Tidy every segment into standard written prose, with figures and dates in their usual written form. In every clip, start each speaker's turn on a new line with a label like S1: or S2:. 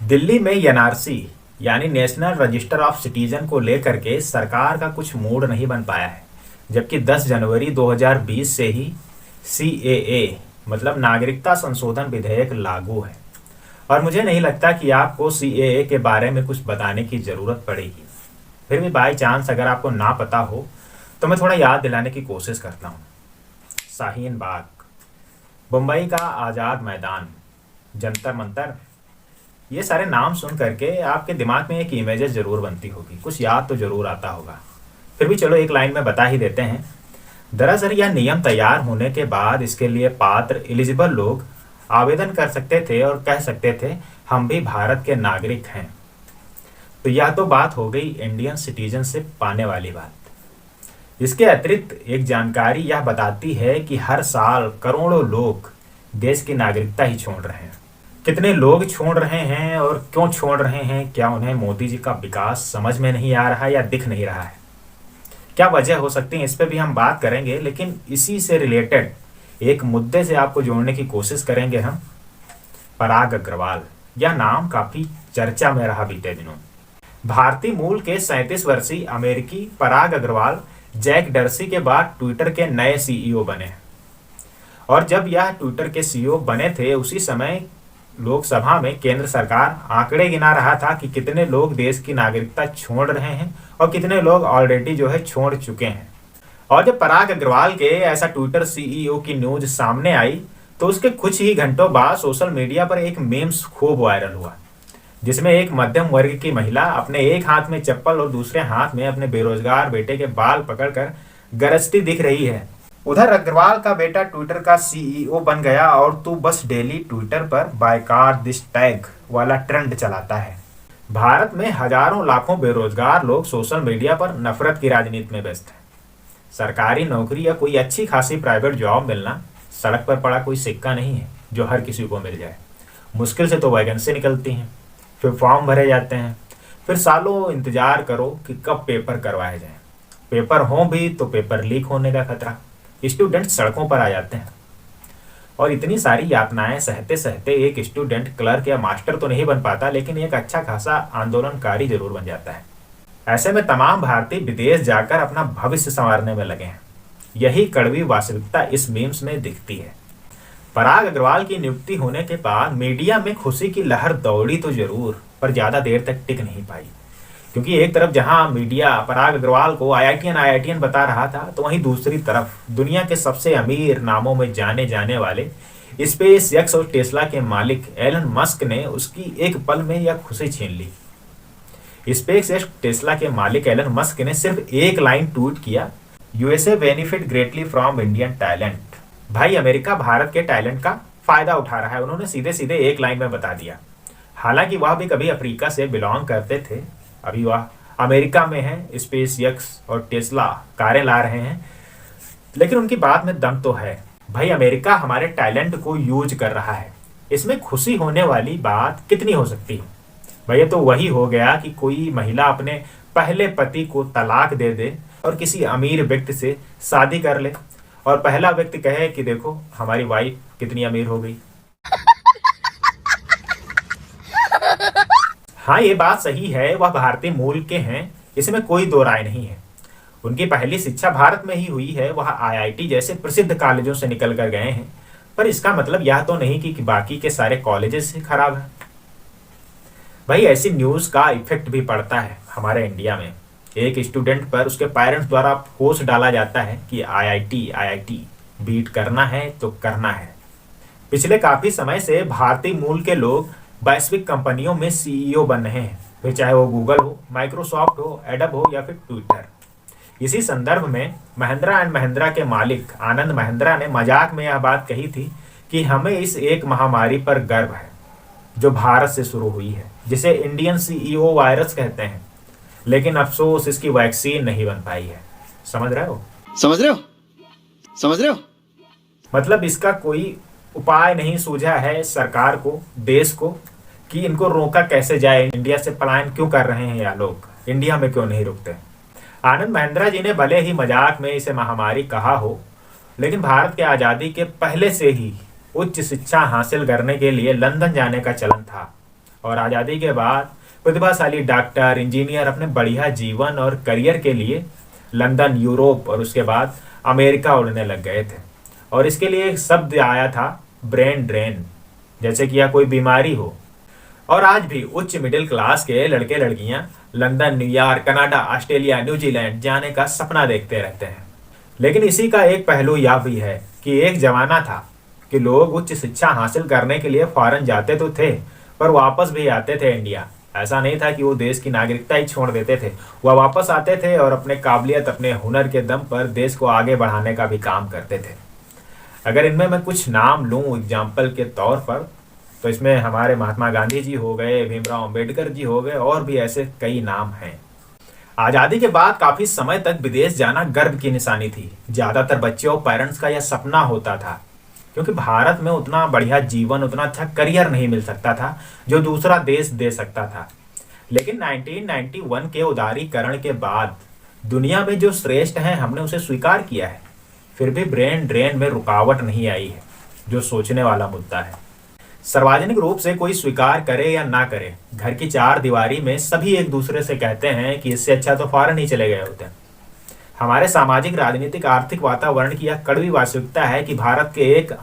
S1: दिल्ली में एनआरसी यानी national register of citizen को लेकर के सरकार का कुछ मूड नहीं बन पाया है, जबकि 10 जनवरी 2020 से ही सीएए मतलब नागरिकता संशोधन विधेयक लागू है। और मुझे नहीं लगता कि आपको सीएए के बारे में कुछ बताने की ज़रूरत पड़ेगी। फिर भी बाई चांस अगर आपको ना पता हो तो मैं थोड़ा याद दिलाने की कोशिश करता हूँ। शाहीन बाग, मुंबई का आज़ाद मैदान, जंतर मंतर, ये सारे नाम सुन करके आपके दिमाग में एक इमेजेस जरूर बनती होगी, कुछ याद तो जरूर आता होगा। फिर भी चलो एक लाइन में बता ही देते हैं। दरअसल यह नियम तैयार होने के बाद इसके लिए पात्र एलिजिबल लोग आवेदन कर सकते थे और कह सकते थे हम भी भारत के नागरिक हैं। तो यह तो बात हो गई इंडियन सिटीजनशिप पाने वाली बात। इसके अतिरिक्त एक जानकारी यह बताती है कि हर साल करोड़ों लोग देश की नागरिकता ही छोड़ रहे हैं। कितने लोग छोड़ रहे हैं और क्यों छोड़ रहे हैं, क्या उन्हें मोदी जी का विकास समझ में नहीं आ रहा है या दिख नहीं रहा है, क्या वजह हो सकती है, इस पे भी हम बात करेंगे। लेकिन इसी से रिलेटेड एक मुद्दे से आपको जोड़ने की कोशिश करेंगे हम। पराग अग्रवाल, यह नाम काफी चर्चा में रहा बीते दिनों। भारतीय मूल के 37 वर्षीय अमेरिकी पराग अग्रवाल जैक डर्सी के बाद ट्विटर के नए सीईओ बने। और जब यह ट्विटर के सीईओ बने थे उसी समय लोकसभा में केंद्र सरकार आंकड़े गिना रहा था कि कितने लोग देश की नागरिकता छोड़ रहे हैं और कितने लोग ऑलरेडी जो है छोड़ चुके हैं। और जब पराग अग्रवाल के ऐसा ट्विटर सीईओ की न्यूज सामने आई तो उसके कुछ ही घंटों बाद सोशल मीडिया पर एक मीम्स खूब वायरल हुआ, जिसमें एक मध्यम वर्ग की महिला अपने एक हाथ में चप्पल और दूसरे हाथ में अपने बेरोजगार बेटे के बाल पकड़कर गरजती दिख रही है। उधर अग्रवाल का बेटा ट्विटर का सीईओ बन गया और तू बस डेली ट्विटर पर बायकॉट दिस टैग वाला ट्रेंड चलाता है। भारत में हजारों लाखों बेरोजगार लोग सोशल मीडिया पर नफरत की राजनीति में व्यस्त हैं। सरकारी नौकरी या कोई अच्छी खासी प्राइवेट जॉब मिलना सड़क पर पड़ा कोई सिक्का नहीं है जो हर किसी को मिल जाए। मुश्किल से तो वैकेंसी निकलती हैं, फिर फॉर्म भरे जाते हैं, फिर सालों इंतजार करो कि कब पेपर करवाए जाएं। पेपर हो भी तो पेपर लीक होने का खतरा, स्टूडेंट सड़कों पर आ जाते हैं। और इतनी सारी यातनाएं सहते सहते एक स्टूडेंट क्लर्क या मास्टर तो नहीं बन पाता, लेकिन एक अच्छा खासा आंदोलनकारी जरूर बन जाता है। ऐसे में तमाम भारतीय विदेश जाकर अपना भविष्य संवारने में लगे हैं। यही कड़वी वास्तविकता इस मीम्स में दिखती है। पराग अग्रवाल की नियुक्ति होने के बाद मीडिया में खुशी की लहर दौड़ी तो जरूर, पर ज्यादा देर तक टिक नहीं पाई। क्योंकि एक तरफ जहां मीडिया पराग अग्रवाल को आईआईटीएन बता रहा था, तो वहीं दूसरी तरफ दुनिया के सबसे अमीर नामों में जाने जाने वाले स्पेस एक्स और टेस्ला के मालिक एलन मस्क ने उसकी एक पल में यह खुशी छीन ली। स्पेस एक्स टेस्ला के मालिक एलन मस्क ने सिर्फ एक लाइन ट्वीट किया, USA benefit greatly from Indian talent. भाई अमेरिका भारत के टैलेंट का फायदा उठा रहा है, उन्होंने सीधे सीधे एक लाइन में बता दिया। हालांकि वह भी कभी अफ्रीका से बिलोंग करते थे, अभी वह अमेरिका में है, स्पेस एक्स और टेस्ला कारें ला रहे हैं, लेकिन उनकी बात में दम तो है। भाई अमेरिका हमारे टैलेंट को यूज कर रहा है, इसमें खुशी होने वाली बात कितनी हो सकती है। भाई ये तो वही हो गया कि कोई महिला अपने पहले पति को तलाक दे दे और किसी अमीर व्यक्ति से शादी कर ले और पहला व्यक्ति कहे कि देखो हमारी वाइफ कितनी अमीर हो गई। हाँ ये बात सही है, वह भारतीय मूल के हैं, इसमें कोई दो राय नहीं है। उनकी पहली शिक्षा भारत में ही हुई है, वह आईआईटी जैसे प्रसिद्ध कॉलेजों से निकल कर गए हैं। पर इसका मतलब यह तो नहीं कि बाकी के सारे कॉलेजेस ही खराब हैं। भाई ऐसी न्यूज का इफेक्ट भी पड़ता है हमारे इंडिया में। एक स्टूडेंट पर उसके पेरेंट्स द्वारा फोर्स डाला जाता है कि आईआईटी बीट करना है तो करना है। पिछले काफी समय से भारतीय मूल के लोग वैश्विक कंपनियों में सीईओ बन रहे हैं, फिर चाहे वो गूगल हो, माइक्रोसॉफ्ट हो, एडब हो या फिर ट्विटर। इसी संदर्भ में महिंद्रा एंड महिंद्रा के मालिक आनंद महिंद्रा ने मजाक में यह बात कही थी कि हमें इस एक महामारी पर गर्व है जो भारत से शुरू हुई है, जिसे इंडियन सीईओ वायरस कहते हैं, लेकिन अफसोस इसकी वैक्सीन नहीं बन पाई है। समझ रहे हो?
S2: समझ रहे हो? समझ रहे हो?
S1: मतलब इसका कोई उपाय नहीं सूझा है सरकार को, देश को, कि इनको रोका कैसे जाए। इंडिया से पलायन क्यों कर रहे हैं या लोग, इंडिया में क्यों नहीं रुकते। आनंद महिंद्रा जी ने भले ही मजाक में इसे महामारी कहा हो, लेकिन भारत के आज़ादी के पहले से ही उच्च शिक्षा हासिल करने के लिए लंदन जाने का चलन था। और आज़ादी के बाद प्रतिभाशाली डॉक्टर, इंजीनियर अपने बढ़िया जीवन और करियर के लिए लंदन, यूरोप और उसके बाद अमेरिका उड़ने लग गए थे। और इसके लिए एक शब्द आया था, ब्रेन ड्रेन, जैसे कि यह कोई बीमारी हो। और आज भी उच्च मिडिल क्लास के लड़के लड़कियां London, New York, Canada, Australia, New Zealand जाने का सपना देखते रहते हैं। लेकिन इसी का एक पहलू यह भी है कि एक जमाना था कि लोग उच्च शिक्षा हासिल करने के लिए फॉरेन जाते तो थे, पर वापस भी आते थे इंडिया। ऐसा नहीं था कि वो देश की नागरिकता ही छोड़ देते थे, वह वापस आते थे और अपने काबिलियत, अपने हुनर के दम पर देश को आगे बढ़ाने का भी काम करते थे। अगर इनमें मैं कुछ नाम लूँ एग्जाम्पल के तौर पर, तो इसमें हमारे महात्मा गांधी जी हो गए, भीमराव अंबेडकर जी हो गए, और भी ऐसे कई नाम हैं। आज़ादी के बाद काफी समय तक विदेश जाना गर्व की निशानी थी। ज्यादातर बच्चों और पेरेंट्स का यह सपना होता था, क्योंकि भारत में उतना बढ़िया जीवन, उतना अच्छा करियर नहीं मिल सकता था जो दूसरा देश दे सकता था। लेकिन 1991 के उदारीकरण के बाद दुनिया में जो श्रेष्ठ है, हमने उसे स्वीकार किया है। फिर भी ब्रेन ड्रेन में रुकावट नहीं आई है, जो सोचने वाला मुद्दा है। सार्वजनिक रूप से कोई स्वीकार करे या ना करे, घर की चार दीवारी में सभी एक दूसरे से कहते हैं कि इससे अच्छा तो फॉरेन ही चले गए होते। हमारे सामाजिक, राजनीतिक, आर्थिक वातावरण की यह कड़वी वास्तविकता है कि भारत के एक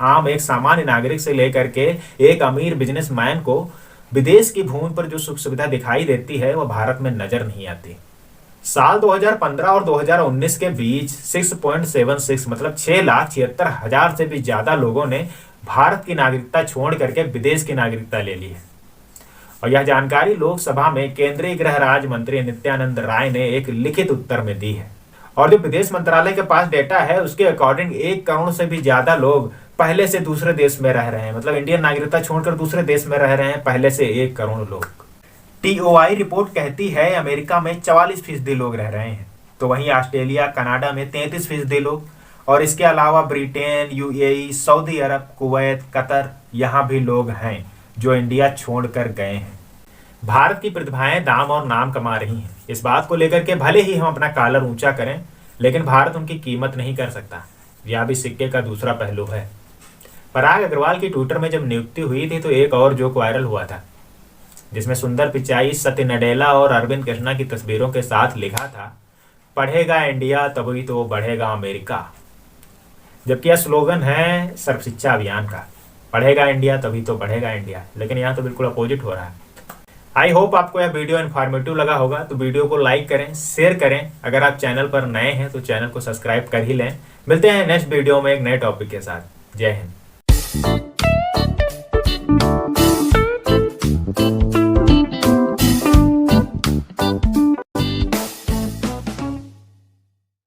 S1: सामान्य नागरिक से लेकर के एक अमीर बिजनेसमैन को विदेश की भूमि पर जो सुख सुविधा दिखाई देती है, वह भारत में नजर नहीं आती। साल 2015 और 2019 के बीच 6.76 मतलब 6,76,000 से भी ज्यादा लोगों ने भारत की नागरिकता छोड़ करके विदेश की नागरिकता ले ली है। और यह जानकारी लोकसभा में केंद्रीय गृह राज्य मंत्री नित्यानंद राय ने एक लिखित उत्तर में दी है। और जो विदेश मंत्रालय के पास डेटा है, उसके अकॉर्डिंग 1 करोड़ से भी ज्यादा लोग पहले से दूसरे देश में रह रहे हैं। मतलब इंडियन नागरिकता छोड़कर दूसरे देश में रह रहे हैं पहले से 1 करोड़ लोग। TOI रिपोर्ट कहती है अमेरिका में 44% लोग रह रहे हैं, तो वहीं ऑस्ट्रेलिया, कनाडा में 33% लोग, और इसके अलावा ब्रिटेन, UAE, सऊदी अरब, कुवैत, कतर, यहाँ भी लोग हैं जो इंडिया छोड़कर गए हैं। भारत की प्रतिभाएं दाम और नाम कमा रही हैं। इस बात को लेकर के भले ही हम अपना कॉलर ऊंचा करें, लेकिन भारत उनकी कीमत नहीं कर सकता। यह भी सिक्के का दूसरा पहलू है। पराग अग्रवाल की ट्विटर में जब नियुक्ति हुई थी, तो एक और जोक वायरल हुआ था, जिसमें सुंदर पिचाई, सत्य नडेला और अरविंद कृष्णा की तस्वीरों के साथ लिखा था, पढ़ेगा इंडिया तभी तो बढ़ेगा अमेरिका। जबकि यह स्लोगन है सर्व शिक्षा अभियान का, पढ़ेगा इंडिया तभी तो बढ़ेगा इंडिया। लेकिन यहाँ तो बिल्कुल अपोजिट हो रहा है। आई होप आपको यह वीडियो इन्फॉर्मेटिव लगा होगा, तो वीडियो को लाइक करें, शेयर करें। अगर आप चैनल पर नए हैं तो चैनल को सब्सक्राइब कर ही लें। मिलते हैं नेक्स्ट वीडियो में एक नए टॉपिक के साथ। जय हिंद।